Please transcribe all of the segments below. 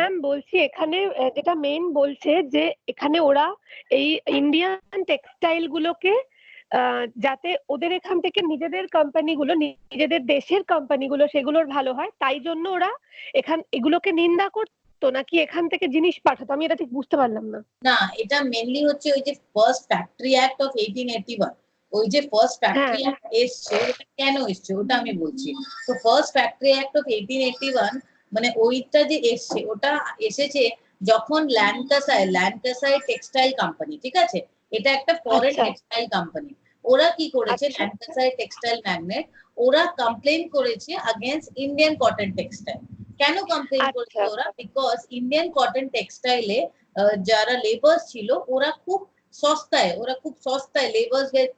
Ma'am বলছি এখানে যেটা মেইন বলছে যে এখানে ওরা এই ইন্ডিয়ান টেক্সটাইল গুলোকে যাতে ওদের এখান থেকে নিজেদের কোম্পানিগুলো, নিজেদের দেশের কোম্পানিগুলো সেগুলোর ভালো হয়, তাই জন্য ওরা এগুলোকে নিন্দা করতো, নাকি এখান থেকে জিনিস পাঠাতো? আমি এটা ঠিক বুঝতে পারলাম না। না, এটা মেনলি হচ্ছে ওই যে ফার্স্ট ফ্যাক্টরি অ্যাক্ট অফ 1881, ওই যে ফার্স্ট ফ্যাক্টরি অ্যাক্ট এসছে, ওটা কেন এসছে ওটা আমি বলছি। তো ফার্স্ট ফ্যাক্টরি অ্যাক্ট অফ 1881 মানে ওইটা যে এসছে, ওটা এসেছে যখন ল্যাঙ্কাসাই টেক্সটাইল কোম্পানি, ঠিক আছে, এটা একটা ফরেন টেক্সটাইল কোম্পানি, ওরা কি করেছে, ল্যাঙ্কাসাই টেক্সটাইল ম্যাগনেট, ওরা কমপ্লেন করেছে अगेंस्ट ইন্ডিয়ান কটন টেক্সটাইল। কেন কমপ্লেন করেছে ওরা? বিকজ ইন্ডিয়ান কটন টেক্সটাইলে যারা লেবার্স ছিল ওরা খুব সস্তায় labours get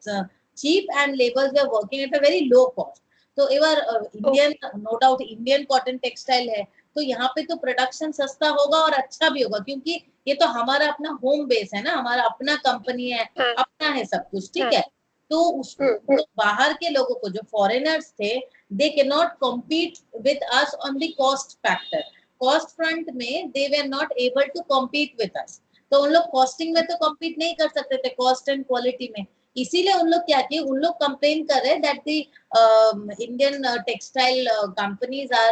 cheap and labours they working at a very low cost. तो एबार Indian no doubt Indian cotton textile है, तो यहाँ पे तो प्रोडक्शन सस्ता होगा और अच्छा भी होगा, क्योंकि ये तो हमारा अपना होम बेस है ना, हमारा अपना कंपनी है, अपना है सब कुछ, ठीक है। तो तो बाहर के लोगों को जो फॉरेनर्स थे, they can not compete with us on the cost factor. Cost front में they were not able to compete with us, तो उन लोग कॉस्टिंग में तो कम्पीट नहीं कर सकते थे, कॉस्ट एंड क्वालिटी में। इसीलिए उन लोग क्या किए, उन लोग कंप्लेन कर रहे that the Indian textile companies are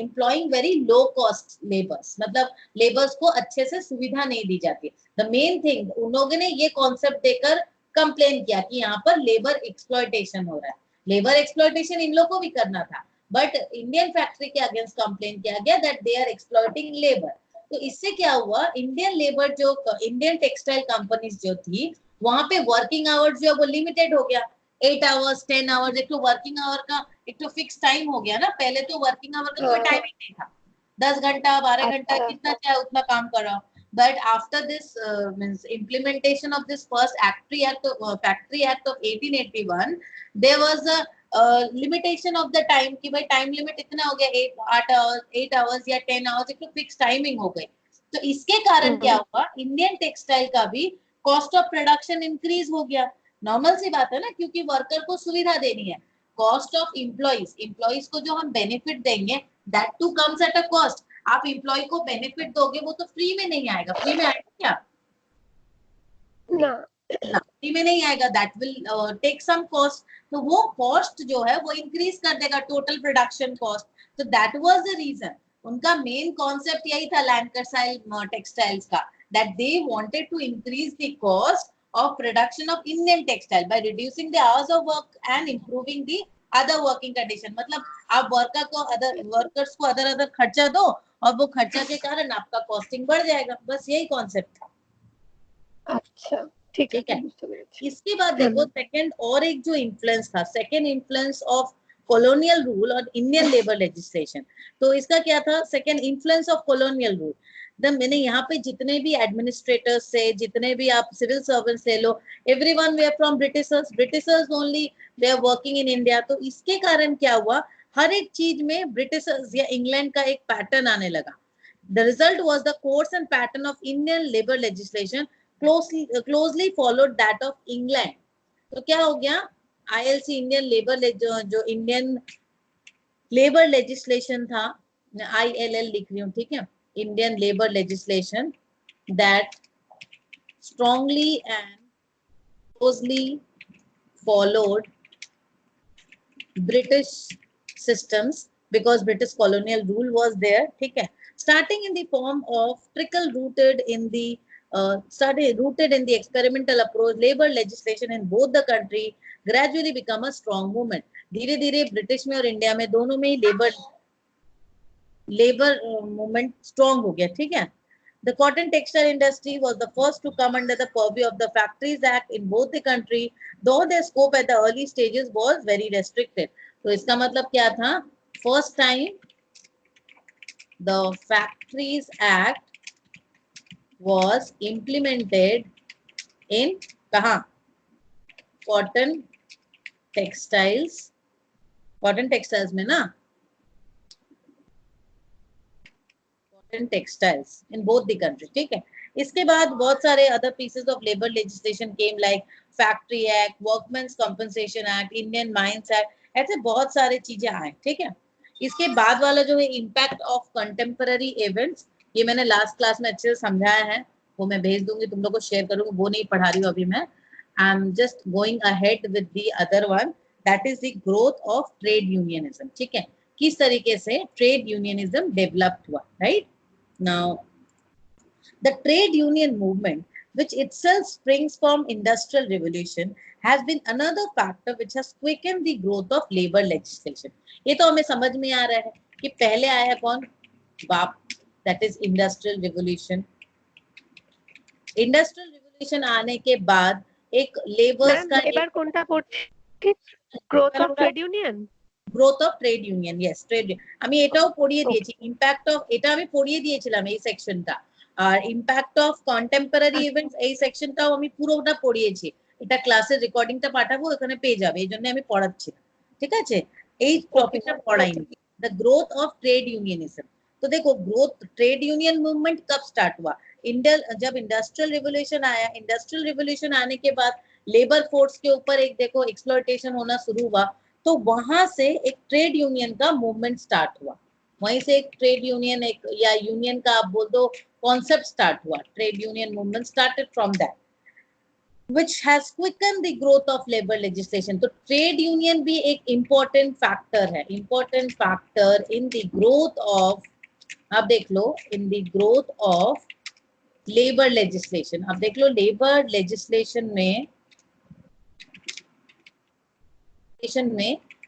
employing very low cost labours, मतलब लेबर्स को अच्छे से सुविधा नहीं दी जाती। द मेन थिंग उन लोगों ने ये कॉन्सेप्ट देकर कंप्लेन किया कि यहाँ पर लेबर एक्सप्लॉयटेशन हो रहा है। लेबर एक्सप्लॉयटेशन इन लोगों को भी करना था, बट इंडियन फैक्ट्री के अगेंस्ट कंप्लेन किया गया that they are exploiting labour. तो इससे क्या हुआ, इंडियन लेबर जो इंडियन टेक्सटाइल कंपनीज जो थी, वहां पे वर्किंग आवर्स जो है वो लिमिटेड हो गया, 8 आवर्स 10 आवर्स। एक तो वर्किंग आवर का एक तो फिक्स टाइम हो गया ना, पहले तो वर्किंग आवर का कोई टाइमिंग नहीं था, 10 घंटा 12 घंटा कितना चाहे उतना काम करो। But after this means implementation of this first Factory Act of 1881, there was a limitation of the time कि भाई टाइम लिमिट इतना हो गया, 8 आवर्स या 10 आवर्स, एक फिक्स टाइमिंग हो गई। तो इसके कारण क्या हुआ, इंडियन टेक्सटाइल का भी कॉस्ट ऑफ प्रोडक्शन इंक्रीज हो गया। नॉर्मल सी बात है ना, क्योंकि वर्कर को सुविधा देनी है। कॉस्ट ऑफ एम्प्लॉइज को जो हम बेनिफिट देंगे, that too comes at a cost. आप एम्प्लॉय को बेनिफिट दोगे, वो तो फ्री में नहीं आएगा, फ्री में आएगा क्या? ना, फ्री में नहीं आएगा, that will take some cost. तो वो कॉस्ट जो है वो इंक्रीज कर देगा, टोटल प्रोडक्शन कॉस्ट। तो दैट वाज द रीजन, उनका मेन कॉन्सेप्ट यही था लैंकासाई टेक्सटाइल्स का, that they wanted to increase the cost of production of Indian textile by reducing the hours of work and improving the other working condition। मतलब आप workers को other खर्चा दो और वो खर्चा के कारण आपका कॉस्टिंग बढ़ जाएगा, बस यही कॉन्सेप्ट था। अच्छा ठीक है। इसके बाद देखो सेकंड और एक जो इन्फ्लुएंस था, second influence of colonial rule और इंडियन लेबर लेजिस्लेशन। तो इसका क्या था, second influence of colonial rule. मैंने यहाँ पे जितने भी एडमिनिस्ट्रेटर्स से, जितने भी आप सिविल सर्वेंट्स ले लो, everyone they are from Britishers only they are working in India. तो इसके कारण क्या हुआ, हर एक चीज में ब्रिटिशर्स या इंग्लैंड का एक पैटर्न आने लगा। The result was the course and pattern of Indian labour legislation closely followed that of England। तो क्या हो गया, ILC इंडियन लेबर जो इंडियन लेबर लेजिस्लेशन था, ILL लिख रही हूँ, ठीक है, Indian labor legislation that strongly and closely followed British systems because British colonial rule was there, ठीक है, starting in the form of rooted in the experimental approach, labor legislation in both the country gradually become a strong movement। धीरे धीरे British में और India में दोनों में ही labour movement strong हो गया, ठीक है। The cotton textile industry was the first to come under the purview of the Factories Act in both the country, though their scope at the early stages was very restricted। तो इसका मतलब क्या था, first time the Factories Act was implemented in कहाँ, cotton textiles में ना, textiles in both the countries, ठीक है। इसके बाद बहुत सारे other pieces of labor legislation came like Factory Act, Workmen's Compensation Act, Indian Mines Act, ऐसे बहुत सारे चीजें आए, ठीक है। इसके बाद वाला जो है इम्पैक्ट ऑफ कंटेम्पररी इवेंट्स, ये मैंने लास्ट क्लास में अच्छे से समझाया है, वो मैं भेज दूंगी, तुम लोग को शेयर करूंगी, वो नहीं पढ़ा रही हूँ अभी मैं। I am just going ahead with the other one, that is the growth of trade unionism. ठीक है, किस तरीके से ट्रेड यूनियनिज्म डेवलप हुआ, right. Now the trade union movement, which itself springs from industrial revolution, has been another factor which has quickened the growth of labor legislation. ये तो हमें समझ में आ रहा है कि पहले आया है कौन, बाप, that is industrial revolution. Industrial revolution आने के बाद एक लेबर्स का এবার কোনটা পড়ছি, growth of trade union, growth of trade union, yes trade, আমি এটাও পড়িয়ে দিয়েছি, ইম্প্যাক্ট অফ, এটা আমি পড়িয়ে দিয়েছিলাম এই সেকশনটা, আর ইম্প্যাক্ট অফ কন্টেম্পোরারি ইভেন্টস এই সেকশনটাও আমি পুরোটা পড়িয়েছি, এটা ক্লাসের রেকর্ডিংটা পাঠাবো, ওখানে পেয়ে যাবে, এই জন্য আমি পড়াচ্ছি, ঠিক আছে, এই টপিকটা পড়াইনি। The growth of trade unionism, तो देखो ग्रोथ ट्रेड यूनियन मूवमेंट कब स्टार्ट हुआ, जब इंडस्ट्रियल रिवोल्यूशन आया, इंडस्ट्रियल रिवोल्यूशन आने के बाद लेबर फोर्स के ऊपर एक देखो एक्सप्लॉयटेशन होना शुरू हुआ, तो वहां से एक ट्रेड यूनियन का मूवमेंट स्टार्ट हुआ, वहीं से एक ट्रेड यूनियन, एक या यूनियन का आप बोल दो कॉन्सेप्ट स्टार्ट हुआ, trade union movement started from that, which has quickened the growth of labor legislation. तो ट्रेड यूनियन भी एक important factor है, important factor in the growth of, आप देख लो, in the growth of labor legislation, आप देख लो labor legislation में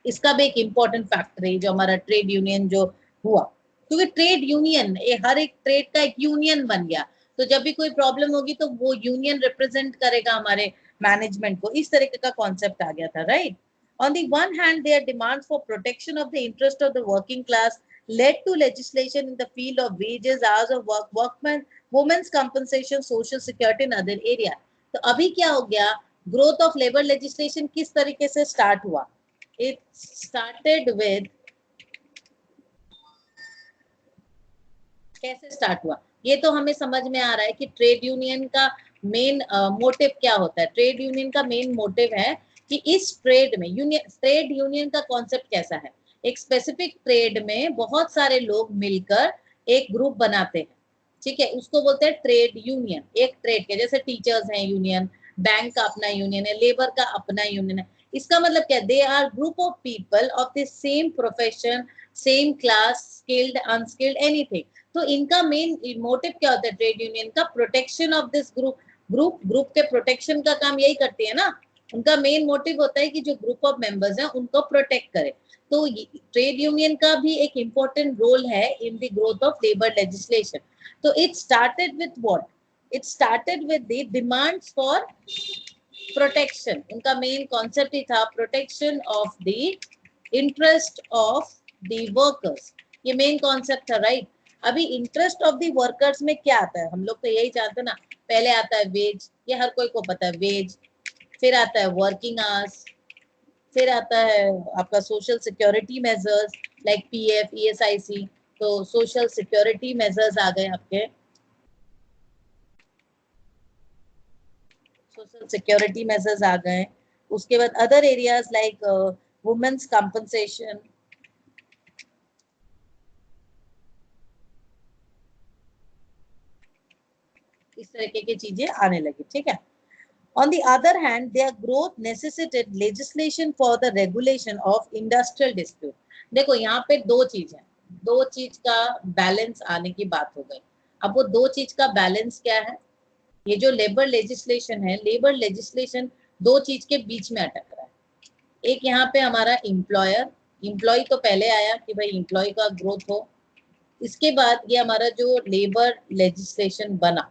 इसका भी एक इम्पोर्टेंट फैक्टर है जो हमारा ट्रेड यूनियन जो हुआ, क्योंकि ट्रेड यूनियन हर एक ट्रेड का एक यूनियन बन गया, तो जब भी कोई प्रॉब्लम होगी तो वो यूनियन रिप्रेजेंट करेगा हमारे मैनेजमेंट को, इस तरीके का कॉन्सेप्ट आ गया था, right. On the one hand there demands for protection of the interest of the working class led to legislation in the field of wages, hours of work, workmen, women's compensation, social security and other area. तो अभी क्या हो गया, growth of labour legislation किस तरीके से start हुआ, it started with, कैसे स्टार्ट हुआ, ये तो हमें समझ में आ रहा है कि ट्रेड यूनियन का मेन मोटिव क्या होता है, ट्रेड यूनियन का मेन मोटिव है कि इस ट्रेड में ट्रेड यूनियन का कॉन्सेप्ट कैसा है, एक स्पेसिफिक ट्रेड में बहुत सारे लोग मिलकर एक ग्रुप बनाते हैं, ठीक है, उसको बोलते हैं ट्रेड यूनियन, एक ट्रेड के, जैसे टीचर्स हैं यूनियन, बैंक का अपना यूनियन है, लेबर का अपना यूनियन है, इसका मतलब क्या, they are group of people of the same profession, same class, skilled, unskilled, anything, तो इनका मेन मोटिव क्या होता है ट्रेड यूनियन का, प्रोटेक्शन ऑफ दिस ग्रुप के प्रोटेक्शन का काम यही करती है ना, उनका मेन मोटिव होता है कि जो ग्रुप ऑफ मेंबर्स हैं उनको प्रोटेक्ट करे, तो ट्रेड यूनियन का भी एक इम्पोर्टेंट रोल है in the growth of labour legislation. तो it started with what, it started with the demands for protection, उनका मेन कॉन्सेप्ट ही था protection of the interest of the workers, ये मेन कॉन्सेप्ट था, राइट। अभी interest of the workers में क्या आता है, हम लोग तो यही जानते हैं ना, पहले आता है वेज, ये हर कोई को पता है वेज, फिर आता है वर्किंग आवर्स, फिर आता है आपका social security measures like PF, ESIC, तो सोशल सिक्योरिटी मेजर्स आ गए आपके, सोशल सिक्योरिटी मेजर्स आ गए, उसके बाद other areas like women's compensation, इस तरीके की चीजें आने लगी, ठीक है। On the other hand, their growth necessitated legislation for the regulation of industrial dispute. देखो यहाँ पे दो चीज है, दो चीज का बैलेंस आने की बात हो गई, अब वो दो चीज का बैलेंस क्या है, ये जो लेबर लेजिस्लेशन है, लेबर लेजिस्लेशन दो चीज के बीच में अटक रहा है, एक यहाँ पे हमारा एम्प्लॉयर, एम्प्लॉय तो पहले आया कि भाई एम्प्लॉय का ग्रोथ हो, इसके बाद ये हमारा जो लेबर लेजिस्लेशन बना,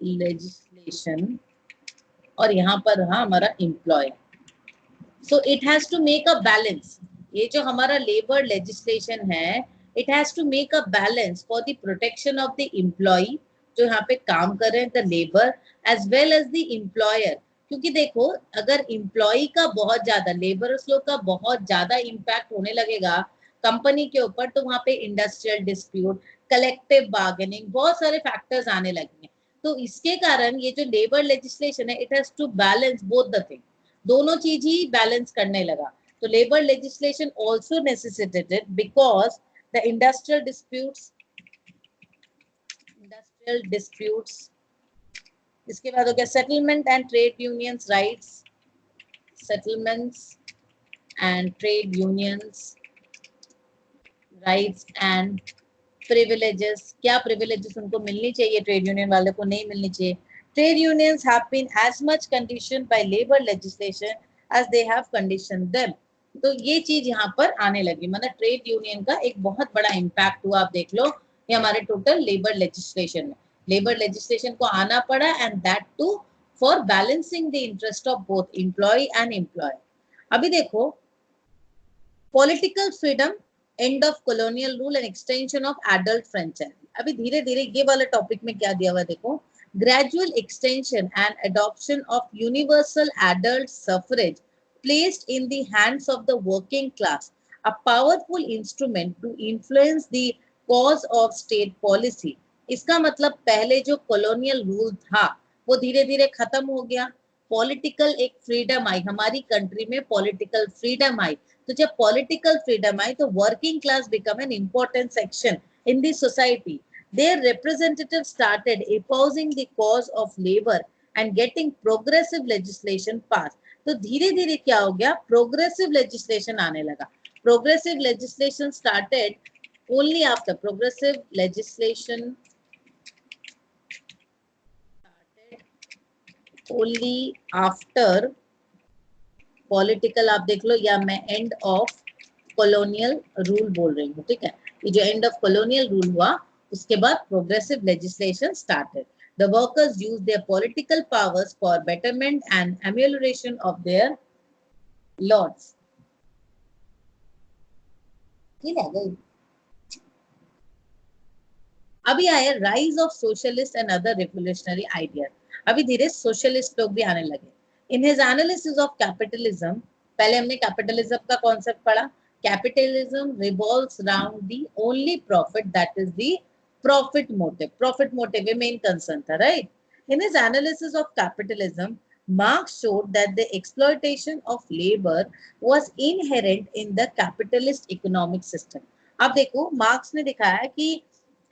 लेजिस्लेशन, और यहाँ पर रहा हमारा employer, so it has to make a balance, ये जो हमारा लेबर लेजिस्लेशन है, it has to make a balance for the protection of the employ जो यहाँ पे काम कर रहे हैं, the labour as well as the employer, क्योंकि देखो अगर एम्प्लॉय का बहुत ज्यादा, लेबरर्स लोग का बहुत ज्यादा इम्पैक्ट होने लगेगा कंपनी के ऊपर, तो वहां पे इंडस्ट्रियल डिस्प्यूट, कलेक्टिव बार्गेनिंग, बहुत सारे फैक्टर्स आने लगेंगे, तो इसके कारण ये जो लेबर लेजिस्लेशन है, it has to balance both the thing, दोनों चीज ही बैलेंस करने लगा, तो labour legislation also necessitated because the industrial disputes, इसके बाद हो गया settlement and trade unions rights, settlements and trade unions rights and privileges, क्या प्रिविलेजेस उनको मिलनी चाहिए, ट्रेड यूनियन वाले को नहीं मिलनी चाहिए. Trade unions have been as much conditioned by labour legislation as they have conditioned them. तो ये चीज यहाँ पर आने लगी, मतलब ट्रेड यूनियन का एक बहुत बड़ा इम्पैक्ट हुआ. आप देख लो ये हमारे टोटल लेबर लेजिस्लेशन में, लेबर लेजिस्लेशन को आना पड़ा, and that too for balancing the interest of both employ and employer. अभी देखो political freedom, end of colonial rule and extension of adult franchise. अभी धीरे धीरे ये वाला टॉपिक में क्या दिया हुआ है देखो, gradual extension and adoption of universal adult suffrage placed in the hands of the working class, a powerful instrument to influence the cause of state policy. इसका मतलब पहले जो कॉलोनियल रूल था वो धीरे धीरे खत्म हो गया, पॉलिटिकल एक फ्रीडम आई, हमारी कंट्री में पॉलिटिकल फ्रीडम आई. तो जब पॉलिटिकल फ्रीडम आई तो working class become an important section in the society. Their representatives started espousing the cause of labor and getting progressive legislation passed. तो धीरे धीरे क्या हो गया, प्रोग्रेसिव लेजिस्लेशन आने लगा. Progressive legislation started only after, progressive legislation only after political, आप देख लो, या मैं एंड ऑफ कॉलोनियल रूल बोल रही हूँ, ठीक है. ये जो एंड ऑफ कॉलोनियल रूल हुआ उसके बाद progressive legislation started. The workers used their political powers for betterment and amelioration of their lords. अभी आया rise of socialist and other revolutionary ideas. अभी धीरे सोशलिस्ट लोग भी आने लगे. In his analysis of capitalism, पहले हमने कैपिटलिज्म का कॉन्सेप्ट पढ़ा. Capitalism revolves around the only profit, that is the profit motive. Profit motive main concern tha, right? In his analysis of capitalism, Marx showed that the exploitation of labor was inherent in the capitalist economic system. अब देखो marks ने दिखाया कि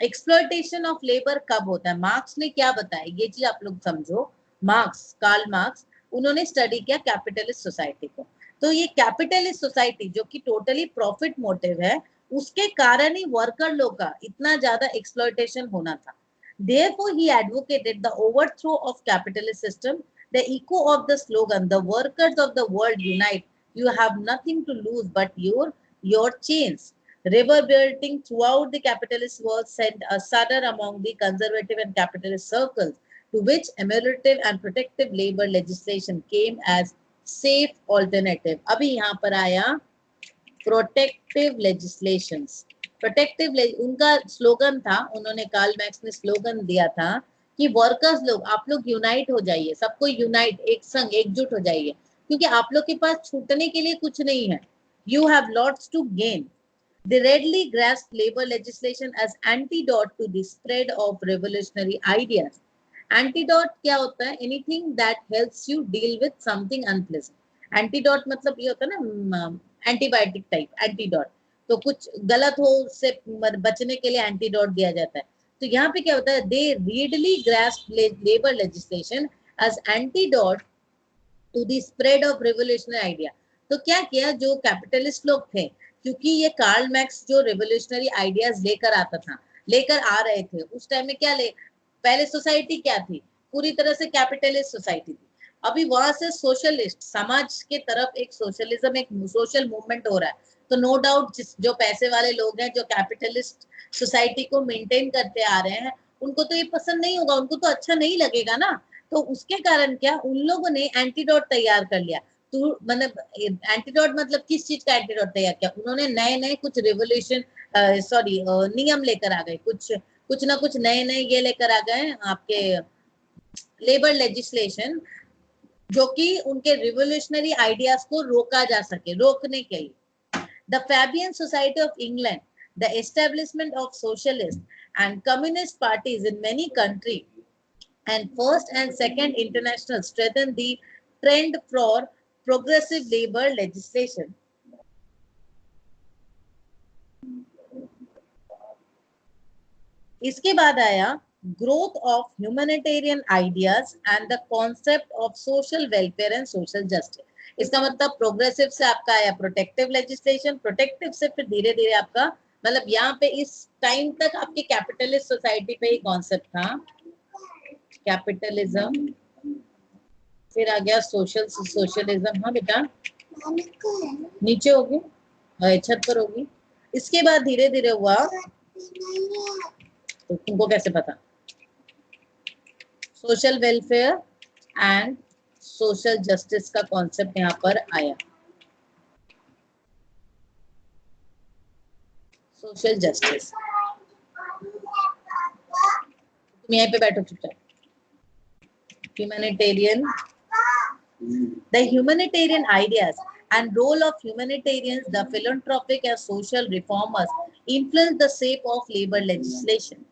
exploitation of labour कब होता है. Marks ने क्या बताया, ये चीज आप लोग समझो. मार्क्स, कार्ल मार्क्स, उन्होंने स्टडी किया कैपिटलिस्ट सोसाइटी को. तो ये कैपिटलिस्ट सोसाइटी जो कि टोटली प्रॉफिट मोटिव है, उसके कारण ही वर्कर लोग का इतना ज्यादा एक्सप्लॉयटेशन होना था. Therefore, he advocated the overthrow of capitalist system, the echo of the slogan, "The workers of the world unite. You have nothing to lose but your chains," reverberating throughout the capitalist world, sent a shudder among the conservative and capitalist circles, to which ameliorative and protective labor legislation came as safe alternative. अभी यहाँ पर आया protective legislations. Protective, उनका slogan था, उन्होंने Karl max ने slogan दिया था कि वर्कर्स लोग, आप लोग यूनाइट हो जाइए, सबको यूनाइट, एक संग, एकजुट हो जाइए, क्योंकि आप लोग के पास छूटने के लिए कुछ नहीं है. You have lots to gain. They readily grasped labor legislation as antidote to the spread of revolutionary ideas. Antidote क्या होता है? Anything that helps you deal with something unpleasant. Antidote मतलब ये होता है ना, एंटीबायोटिक टाइप. एंटीडोट तो कुछ गलत हो उससे बचने के लिए एंटीडोट दिया जाता है. तो यहाँ पे क्या होता है, they readily grasp labour legislation as antidote to the spread of revolutionary idea. तो क्या किया, जो कैपिटलिस्ट लोग थे, क्योंकि ये कार्ल मैक्स जो रेवोल्यूशनरी आइडियाज लेकर आता था, लेकर आ रहे थे उस टाइम में, क्या पहले सोसाइटी क्या थी, पूरी तरह से कैपिटलिस्ट सोसाइटी थी. अभी वहां से सोशलिस्ट समाज के तरफ एक सोशलिज्म, एक सोशल मूवमेंट हो रहा है. तो नो डाउट जो पैसे वाले लोग हैं, जो कैपिटलिस्ट सोसाइटी को मेंटेन करते आ रहे हैं, उनको तो ये पसंद नहीं होगा, उनको तो अच्छा नहीं लगेगा ना. तो उसके कारण क्या, उन लोगों ने एंटीडोट तैयार कर लिया. तो मतलब एंटीडोट मतलब किस चीज का एंटीडोट तैयार किया उन्होंने, नए नए कुछ रिवोल्यूशन नियम लेकर आ गए, कुछ ना कुछ नए नए ये लेकर आ गए आपके लेबर लेजिस्लेशन, जो कि उनके रिवोल्यूशनरी आइडियाज को रोका जा सके, रोकने के लिए. The Fabian society of England, the establishment of socialist and communist parties in many country and first and second international strengthened the trend for progressive labor legislation. इसके बाद आया growth of humanitarian ideas and the concept of social welfare and social justice. इसका मतलब progressive से आपका आया protective legislation, protective से फिर धीरे धीरे आपका मतलब यहाँ पे इस टाइम तक आपकी कैपिटलिस्ट सोसाइटी पे ही कॉन्सेप्ट था कैपिटलिज्म, फिर आ गया सोशलिज्म। हाँ बेटा नीचे होगी, छत पर होगी। इसके बाद धीरे धीरे हुआ, तो तुमको कैसे पता, social welfare and social justice का कॉन्सेप्ट यहाँ पर आया। सोशल जस्टिस, तुम यहीं पे बैठो चुपचाप। Humanitarian, the humanitarian ideas and role of humanitarians, the philanthropic and social reformers influenced the shape of labor legislation.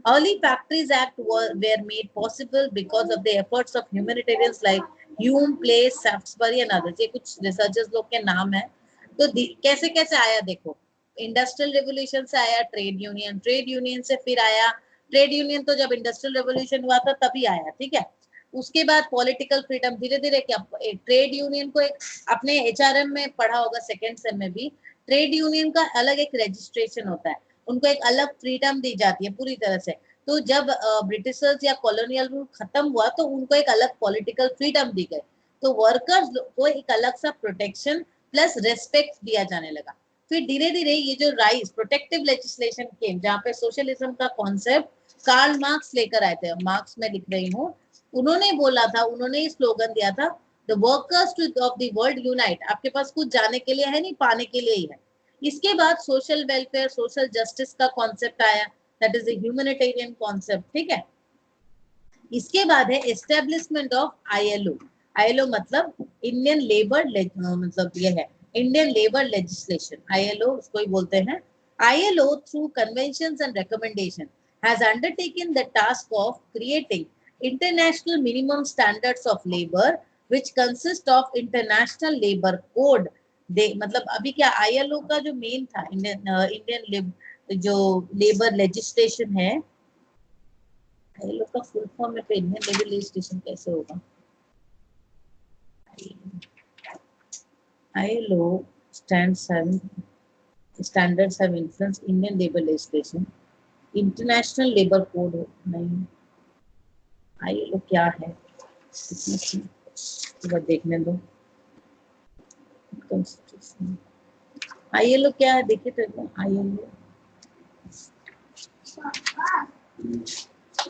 Early Factories Act were made possible because of the efforts of humanitarians like Hume, Place, Shaftesbury and others. ये कुछ researchers लोग के नाम है। तो कैसे कैसे आया देखो, इंडस्ट्रियल रेवोल्यूशन से आया ट्रेड यूनियन, ट्रेड यूनियन से फिर आया, ट्रेड यूनियन तो जब इंडस्ट्रियल रेवोल्यूशन हुआ था तभी आया, ठीक है। उसके बाद पॉलिटिकल फ्रीडम, धीरे धीरे क्या ट्रेड यूनियन को एक अपने एचआरएम में पढ़ा होगा सेकेंड सेम में भी, ट्रेड यूनियन का अलग एक रजिस्ट्रेशन होता है, उनको एक अलग फ्रीडम दी जाती है पूरी तरह से। तो जब ब्रिटिशर्स या कॉलोनियल रूल खत्म हुआ तो उनको एक अलग पॉलिटिकल फ्रीडम दी गई, तो वर्कर्स को एक अलग सा प्रोटेक्शन प्लस रेस्पेक्ट दिया जाने लगा। फिर धीरे धीरे ये जो राइज प्रोटेक्टिव लेजिस्लेशन केम, जहाँ पे सोशलिज्म का कॉन्सेप्ट कार्ल मार्क्स लेकर आए थे, मार्क्स में लिख रही हूँ, उन्होंने बोला था, उन्होंने स्लोगन दिया था, the workers of the world unite. आपके पास कुछ जाने के लिए है नहीं, पाने के लिए ही है। इसके बाद सोशल वेलफेयर सोशल जस्टिस का कॉन्सेप्ट आया, that is a humanitarian concept, ठीक है। इसके बाद है एस्टेब्लिशमेंट ऑफ आईएलओ। आईएलओ मतलब इंडियन लेबर, मतलब ये है इंडियन लेबर लेजिस्लेशन, आईएलओ उसको ही बोलते हैं। ILO through conventions and recommendation has undertaken the task of creating international minimum standards of labor which consist of international labor code। दे मतलब अभी क्या आईएलओ का जो मेन था इंडियन जो लेबर लेजिस्लेशन है, आईएलओ का फुल फॉर्म में इंडियन लेबर लेजिस्लेशन कैसे होगा, ILO standards have influenced Indian labor legislation, international labor code नहीं, आईएलओ क्या है देखने दो, आईएलओ क्या है देखिए तो,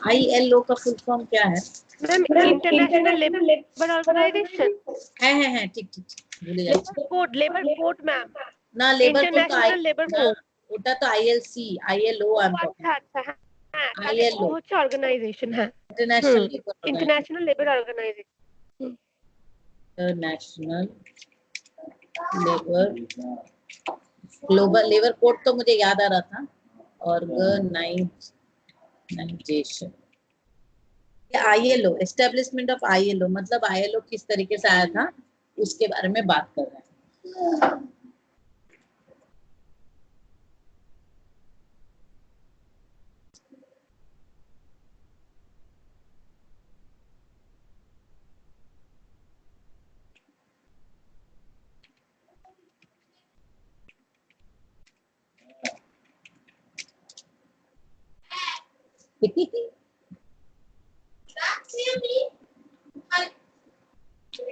आईएलओ का फुल फॉर्म क्या है मैम? इंटरनेशनल लेबर ऑर्गेनाइजेशन है, ठीक ठीक भूल जाइए, कोड, लेबर कोड मैम, ना labour code international labour code, ওটা তো আইএলসি, আইএলও अच्छा अच्छा, हाँ आईएलओ वो হচ্ছে অর্গানাইজেশন, হ্যাঁ international international labour organisation, international labour global labour code तो मुझे याद आ रहा था, organisation ILO, establishment of ILO मतलब आईएलओ किस तरीके से आया था उसके बारे में बात कर रहे हैं।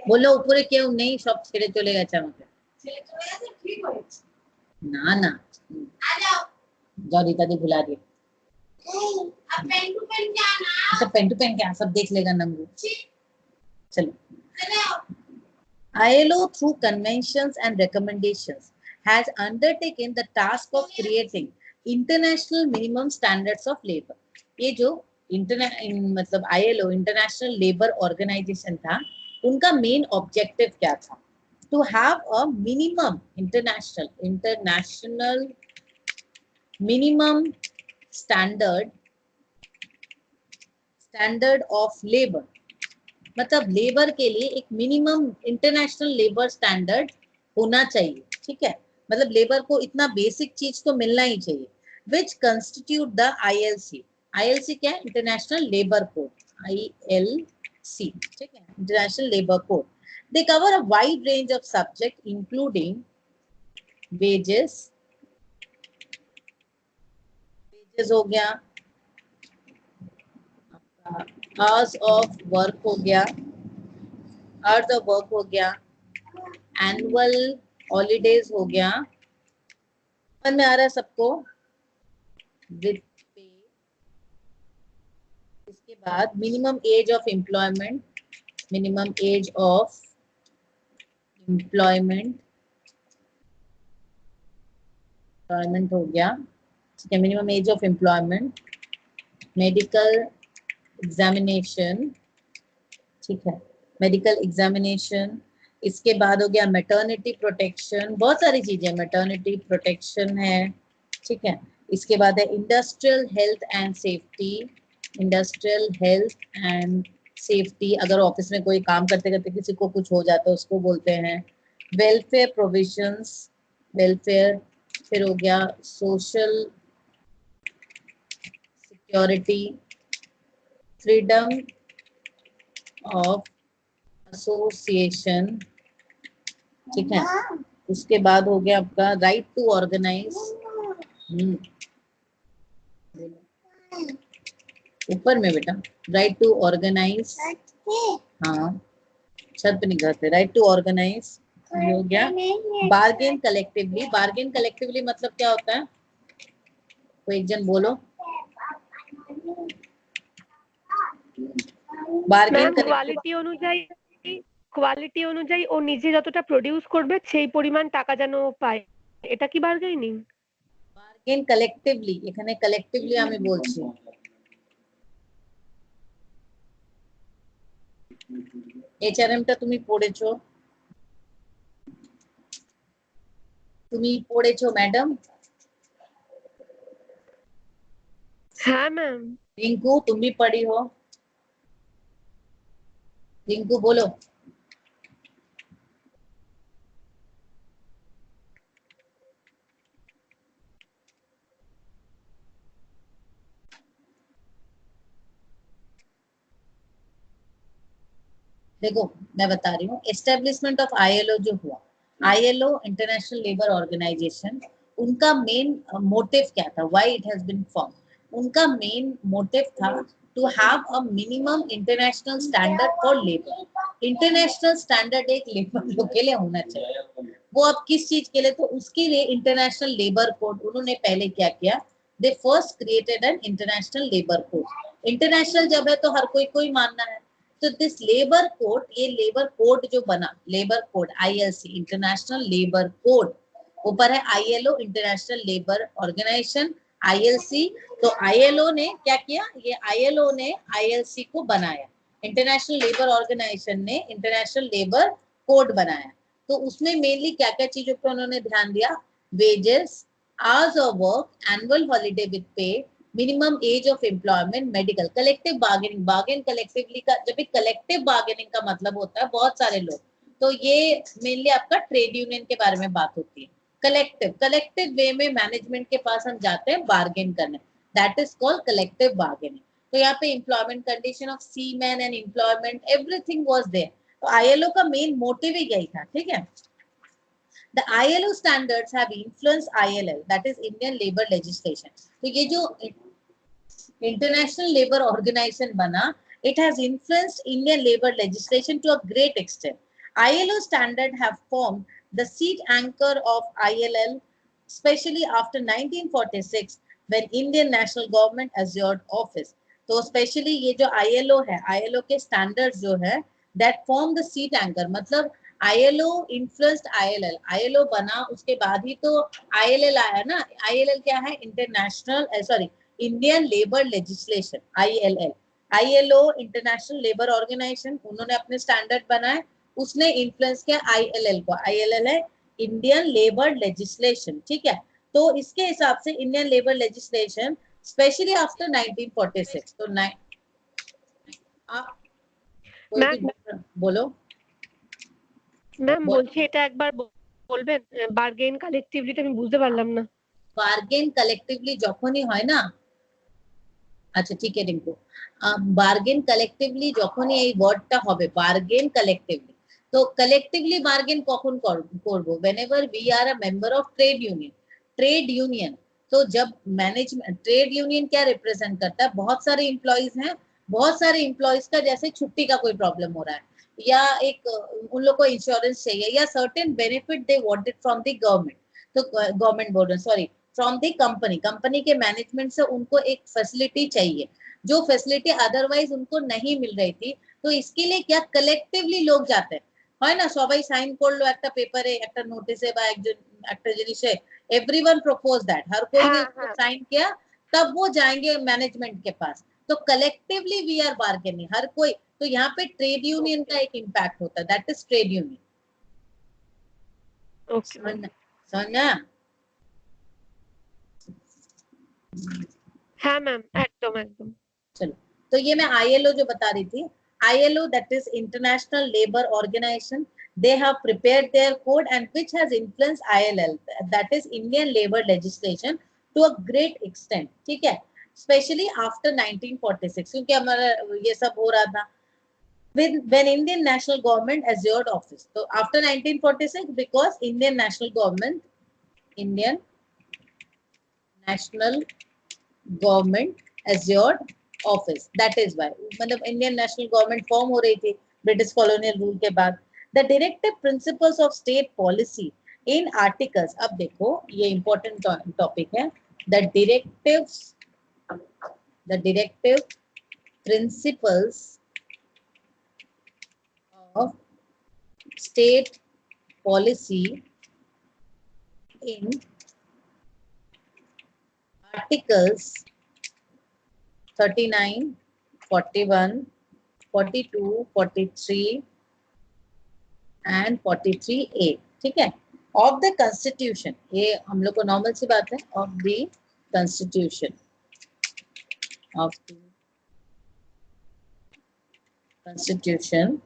বললো উপরে কেউ নেই, সব ছেড়ে চলে গেছে আমাকে, না না जाओ रीता दी भुला दिए, अच्छा पेन टू पेन क्या सब देख लेगा नंगू, चलो। ILO through conventions and recommendations has undertaken the task of creating international minimum standards of labor। ये जो मतलब ILO इंटरनेशनल लेबर ऑर्गेनाइजेशन था, उनका मेन ऑब्जेक्टिव क्या था, to have a minimum international minimum standard of labour, मतलब labour के लिए एक मिनिमम इंटरनेशनल लेबर स्टैंडर्ड होना चाहिए, ठीक है। मतलब लेबर को इतना बेसिक चीज तो मिलना ही चाहिए, विच कंस्टिट्यूट द आईएलसी। ILC क्या है? इंटरनेशनल लेबर कोड, ILC, ठीक है, international labour code. They cover a wide range of subject including wages, हो गया, आवर्स ऑफ वर्क हो गया, आवर्स ऑफ वर्क हो गया, एनुअल हॉलीडेज हो गया, समझ में आ रहा है सबको, विद पे। इसके बाद minimum age of employment, minimum age of employment, employment हो गया, ठीक है, minimum age of employment, medical examination, ठीक है, मेडिकल एग्जामिनेशन। इसके बाद हो गया मैटरनिटी प्रोटेक्शन, बहुत सारी चीजें, मैटरनिटी प्रोटेक्शन है, ठीक है। इसके बाद है industrial health and safety, industrial health and safety, अगर ऑफिस में कोई काम करते करते किसी को कुछ हो जाता है उसको बोलते हैं। वेलफेयर प्रोविजंस, वेलफेयर, फिर हो गया social security, freedom of association, ठीक है। उसके बाद हो गया आपका राइट टू ऑर्गेनाइज, ऊपर में बेटा, राइट टू ऑर्गेनाइज, हाँ छत पे नहीं करते, राइट टू ऑर्गेनाइज, ये हो गया। बार्गेन कलेक्टिवली, बार्गेन कलेक्टिवली मतलब क्या होता है, कोई एक जन बोलो। বার্গেন কোয়ালিটি অনুযায়ী ও নিজে যতটা প্রডিউস করবে সেই পরিমাণ টাকা যেন পায়, এটা কি বার্গেনিং? বার্গেন কালেক্টিভলি, এখানে কালেক্টিভলি আমি বলছি, এইচআরএমটা তুমি পড়েছো, তুমি পড়েছো ম্যাডাম? হ্যাঁ ম্যাম। रिंकू तुम भी पढ़ी हो? रिंकू बोलो। देखो मैं बता रही हूँ, एस्टेब्लिशमेंट ऑफ आईएलओ जो हुआ, आईएलओ इंटरनेशनल लेबर ऑर्गेनाइजेशन, उनका मेन मोटिव क्या था, why it has been form, उनका मेन मोटिव था to have a minimum international standard for labour. International standard एक लेबर लोग के लिए होना चाहिए, वो अब किस चीज के लिए, तो उसके लिए इंटरनेशनल लेबर कोड उन्होंने पहले क्या किया, they first created an international labour code. International जब है तो हर कोई मानना है, तो दिस लेबर कोड, ये लेबर कोड जो बना, labour code ILC, international labour code, ऊपर है ILO international labour organisation, ILC. तो आईएलओ ने क्या किया, ये आईएलओ ने आईएलसी को बनाया, इंटरनेशनल लेबर ऑर्गेनाइजेशन ने इंटरनेशनल लेबर कोड बनाया। तो उसमें मेनली क्या क्या चीजों पर उन्होंने ध्यान दिया, wages, hours of work, annual holiday with pay, minimum age of employment, medical, collective bargaining, bargain collectively का, जब भी कलेक्टिव बार्गेनिंग का मतलब होता है बहुत सारे लोग, तो ये मेनली आपका ट्रेड यूनियन के बारे में बात होती है। कलेक्टिव वे में मैनेजमेंट के पास हम जाते हैं बार्गेन करने, that is called collective bargaining. तो यहाँ पे employment condition of seamen and employment everything was there, तो आईएलओ का मेन मोटिव ही यही था, ठीक है। The ILO standards have influenced ILL, that is Indian Labour Legislation. तो ये जो इंटरनेशनल लेबर ऑर्गेनाइजेशन बना, it has influenced Indian labor legislation to a great extent. ILO standard have formed the seat anchor of ILL, especially after 1946 when Indian national government assumed office. तो specially ये जो ILO है, ILO के standards जो है, that form the seat anchor, मतलब ILO influenced ILL, ILO बना उसके बाद ही तो ILL आया ना। ILL क्या है, international sorry Indian labour legislation, ILL, ILO international labour organisation, उन्होंने अपने स्टैंडर्ड बनाए, उसने इन्फ्लुएंस किया ILL को, ILL है इंडियन लेबर लेजिस्लेशन, ठीक है। तो इसके हिसाब से Indian labour legislation specially after 1946, तो बोलो ম্যাম বলছি এটা একবার বলবেন, বার্গেন কালেক্টিভলিটা আমি বুঝতে পারলাম না। বার্গেন কালেক্টিভলি যখনই হয় না, আচ্ছা ঠিক আছে রিঙ্কু, বার্গেন কালেকটিভলি যখনই এই ওয়ার্ডটা হবে বার্গেন কালেকটিভলি, তো কালেকটিভলি বার্গেন কখন করব, whenever we are a member of trade union. तो जब मैनेजमेंट, ट्रेड यूनियन क्या रिप्रेजेंट करता है, बहुत सारे एम्प्लॉइज हैं, बहुत सारे एम्प्लॉइज का जैसे छुट्टी का कोई प्रॉब्लम हो रहा है या एक उन लोग को इंश्योरेंस चाहिए या certain benefit they wanted from the government, तो गवर्नमेंट बोल रहे sorry from the company, company के मैनेजमेंट से उनको एक फैसिलिटी चाहिए जो फैसिलिटी अदरवाइज उनको नहीं मिल रही थी, तो इसके लिए क्या कलेक्टिवली लोग जाते हैं, হয় না, সবাই সাইন করলো একটা পেপারে একটা নোটিসে বা একজন একটা জিনিসে, एवरीवन प्रपोज दैट, हर कोई ने उसको साइन किया, तब वो जाएंगे मैनेजमेंट के पास, तो कलेक्टिवली वी आर बार्गेनिंग, हर कोई, तो यहाँ पे ट्रेड यूनियन का एक इम्पैक्ट होता है, दैट इज ट्रेड यूनियन। समझना? हाँ मैम, एकदम एकदम। चलो, तो ये मैं आईएलओ जो बता रही थी, ILO, that is International Labour Organization, they have prepared their code and which has influenced ILL, that is Indian Labour legislation to a great extent, ठीक है, especially after 1946, क्योंकि हमारा ये सब हो रहा था when Indian national government assured office, so after 1946 because Indian national government assured office, that is why, मतलब इंडियन नेशनल गवर्नमेंट फॉर्म हो रही थी ब्रिटिश कॉलोनियल रूल के बाद। The directive principles of state policy in articles, अब देखो ये important topic है, the directive principles of state policy in articles 39, 41, 42, 43 and 43A, ठीक है, ऑफ द कॉन्स्टिट्यूशन, ये हम लोग को नॉर्मल सी बात है, of the constitution, of the constitution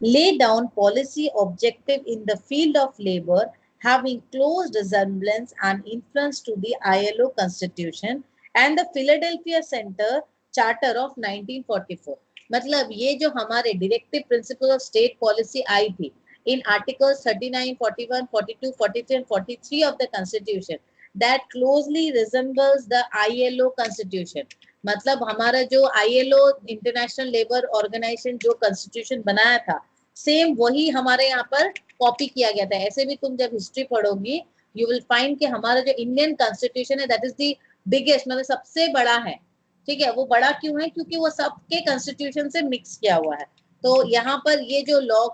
lay down policy objective in the field of labor having close resemblance and influence to the ILO constitution and the Philadelphia Center Charter of 1944। मतलब ये जो हमारे directive principle of state policy आई थी इन articles 39, 41, 42, 43 and 43 of the constitution that closely resembles the ILO constitution, मतलब हमारा जो ILO इंटरनेशनल लेबर ऑर्गेनाइजेशन जो कॉन्स्टिट्यूशन बनाया था सेम वही हमारे यहाँ पर कॉपी किया गया था। ऐसे भी तुम जब हिस्ट्री पढ़ोगी यू विल फाइंड कि हमारा जो इंडियन कॉन्स्टिट्यूशन है दैट इज द बिगेस्ट, मतलब सबसे बड़ा है, ठीक है। वो बड़ा क्यों है, क्योंकि वो सबके कॉन्स्टिट्यूशन से मिक्स किया हुआ है। तो यहाँ पर ये जो लॉ,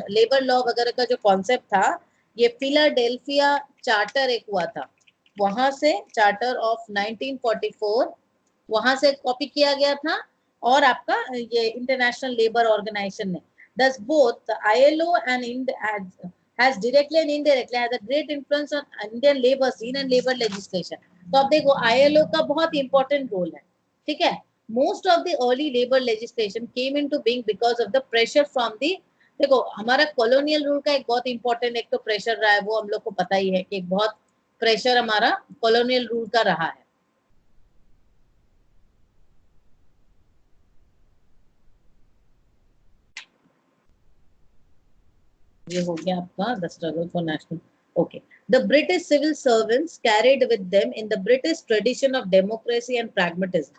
लेबर लॉ वगैरह का जो कॉन्सेप्ट था, ये फिलाडेल्फिया चार्टर एक हुआ था, वहां से चार्टर ऑफ 1944 वहां से कॉपी किया गया था, और आपका ये इंटरनेशनल लेबर ऑर्गेनाइजेशन ने, thus both the ILO and has directly and indirectly has a great influence on Indian labor scene and labor legislation। तो अब देखो ILO का बहुत इंपॉर्टेंट रोल है, ठीक है। Most of the early labour legislation came into being because of the pressure from the, देखो हमारा कॉलोनियल रूल का एक बहुत इंपॉर्टेंट एक तो प्रेशर रहा है, वो हम लोग को पता ही है कि बहुत प्रेशर हमारा कॉलोनियल रूल का रहा है। ये हो गया आपका the struggle for national, okay. The British civil servants carried with them in the British tradition of democracy and pragmatism.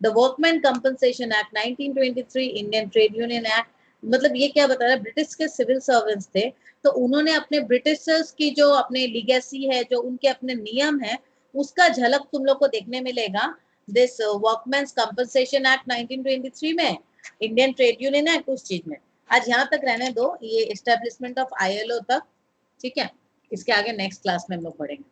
The Workmen Compensation Act 1923, Indian Trade Union Act, मतलब ये क्या बता रहा है, ब्रिटिश के सिविल सर्वेंट्स थे तो उन्होंने अपने ब्रिटिशर्स की जो अपने लीगेसी है, जो उनके अपने नियम है, उसका झलक तुम लोग को देखने मिलेगा दिस वर्कमेंस कंपनसेशन एक्ट 1923 में, इंडियन ट्रेड यूनियन एक्ट, उस चीज में। आज यहाँ तक रहने दो, ये एस्टेब्लिशमेंट ऑफ ILO तक, ठीक है। इसके आगे नेक्स्ट क्लास में हम लोग पढ़ेंगे।